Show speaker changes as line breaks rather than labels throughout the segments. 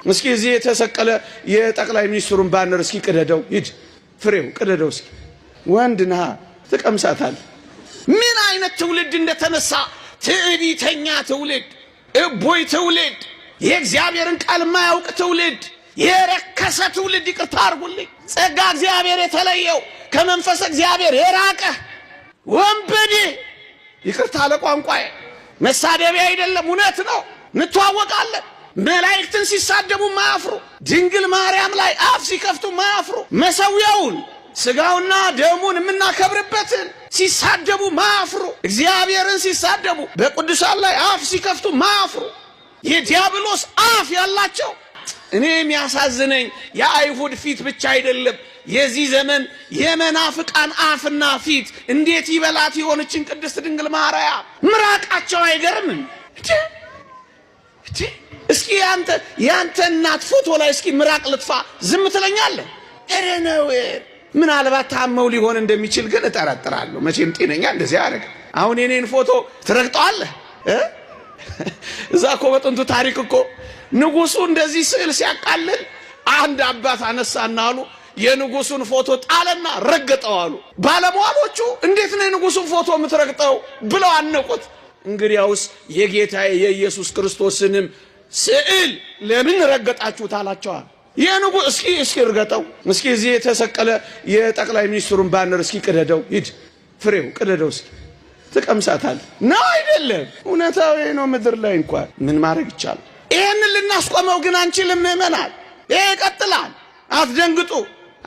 እስኪ እዚህ የተሰቀለ የጠቅላይ ሚኒስትሩን ባነር እስኪ ቅደደው፣ ሂድ ፍሬው ቅደደው እስኪ። ወንድ ነህ ትቀምሳታለህ። ምን አይነት ትውልድ እንደተነሳ! ትዕቢተኛ ትውልድ፣ እቦይ ትውልድ፣ የእግዚአብሔርን ቃል የማያውቅ ትውልድ፣ የረከሰ ትውልድ። ይቅርታ አድርጉልኝ፣ ጸጋ እግዚአብሔር የተለየው ከመንፈስ እግዚአብሔር የራቀ ወንበዴ። ይቅርታ ለቋንቋዬ፣ መሳደቢያ አይደለም፣ እውነት ነው። እንተዋወቃለን። መላእክትን ሲሳደቡ ማያፍሩ፣ ድንግል ማርያም ላይ አፍ ሲከፍቱ ማያፍሩ፣ መሰዊያውን ስጋውና ደሙን የምናከብርበትን ሲሳደቡ ማያፍሩ፣ እግዚአብሔርን ሲሳደቡ በቅዱሳን ላይ አፍ ሲከፍቱ ማያፍሩ፣ የዲያብሎስ አፍ ያላቸው። እኔ የሚያሳዝነኝ የአይሁድ ፊት ብቻ አይደለም፣ የዚህ ዘመን የመናፍቃን አፍና ፊት እንዴት ይበላት የሆነችን ቅድስት ድንግል ማርያም። ምራቃቸው አይገርምም? እስኪ ያንተ እናት ፎቶ ላይ እስኪ ምራቅ ልጥፋ ዝም ትለኛለህ? ኧረ ነው። ምናልባት ታመው ሊሆን እንደሚችል ግን እጠረጥራለሁ። መቼም ጤነኛ እንደዚህ ያደርግ። አሁን የኔን ፎቶ ትረግጠዋለህ? እዛ እኮ በጥንቱ ታሪክ እኮ ንጉሱ እንደዚህ ስዕል ሲያቃልል አንድ አባት አነሳና አሉ የንጉሱን ፎቶ ጣለና ረገጠው አሉ። ባለሟሎቹ እንዴት ነው የንጉሱን ፎቶ የምትረግጠው ብለው አነቁት። እንግዲያውስ የጌታዬ የኢየሱስ ክርስቶስንም ስዕል ለምን ረገጣችሁት አላቸዋል። የንጉስ እስኪ እርገጠው፣ እስኪ እዚህ የተሰቀለ የጠቅላይ ሚኒስትሩን ባነር እስኪ ቅደደው፣ ሂድ ፍሬው ቅደደው እስኪ። ትቀምሳታለህ ነው አይደለም? እውነታው ነው። ምድር ላይ እንኳን ምን ማድረግ ይቻላል? ይሄንን ልናስቆመው ግን አንችልም። ምእመናን፣ ይሄ ይቀጥላል። አትደንግጡ፣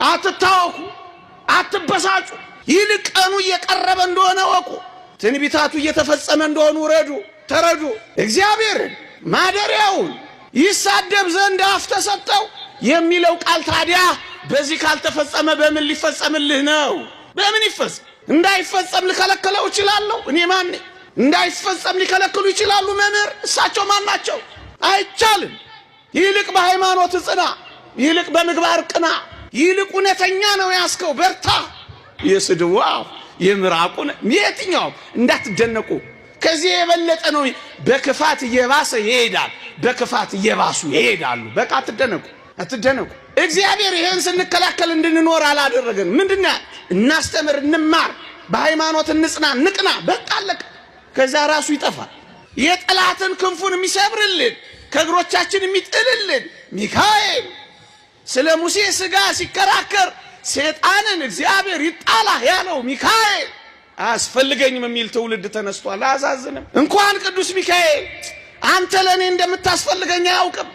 አትታወኩ፣ አትበሳጩ። ይልቅ ቀኑ እየቀረበ እንደሆነ ወቁ። ትንቢታቱ እየተፈጸመ እንደሆኑ ተረዱ። እግዚአብሔርን ማደሪያውን ይሳደብ ዘንድ አፍ ተሰጠው የሚለው ቃል ታዲያ በዚህ ካልተፈጸመ በምን ሊፈጸምልህ ነው? በምን ይፈጸም? እንዳይፈጸም ልከለክለው እችላለሁ? እኔ ማን ነኝ? እንዳይፈጸም ሊከለክሉ ይችላሉ መምህር? እሳቸው ማን ናቸው? አይቻልም። ይልቅ በሃይማኖት ጽና፣ ይልቅ በምግባር ቅና፣ ይልቅ እውነተኛ ነው ያስከው በርታ። የስድዋ የምራቁን የትኛው እንዳትደነቁ። ከዚህ የበለጠ ነው። በክፋት እየባሰ ይሄዳል፣ በክፋት እየባሱ ይሄዳሉ። በቃ አትደነቁ። እግዚአብሔር ይሄን ስንከላከል እንድንኖር አላደረገን። ምንድነው? እናስተምር፣ እንማር፣ በሃይማኖት እንጽና፣ ንቅና። በቃ አለቀ። ከዛ ራሱ ይጠፋል። የጠላትን ክንፉን የሚሰብርልን ከእግሮቻችን የሚጥልልን ሚካኤል ስለ ሙሴ ሥጋ ሲከራከር ሰይጣንን እግዚአብሔር ይጣላ ያለው ሚካኤል አያስፈልገኝም የሚል ትውልድ ተነስቷል። አያሳዝንም? እንኳን ቅዱስ ሚካኤል አንተ ለኔ እንደምታስፈልገኝ አያውቅም።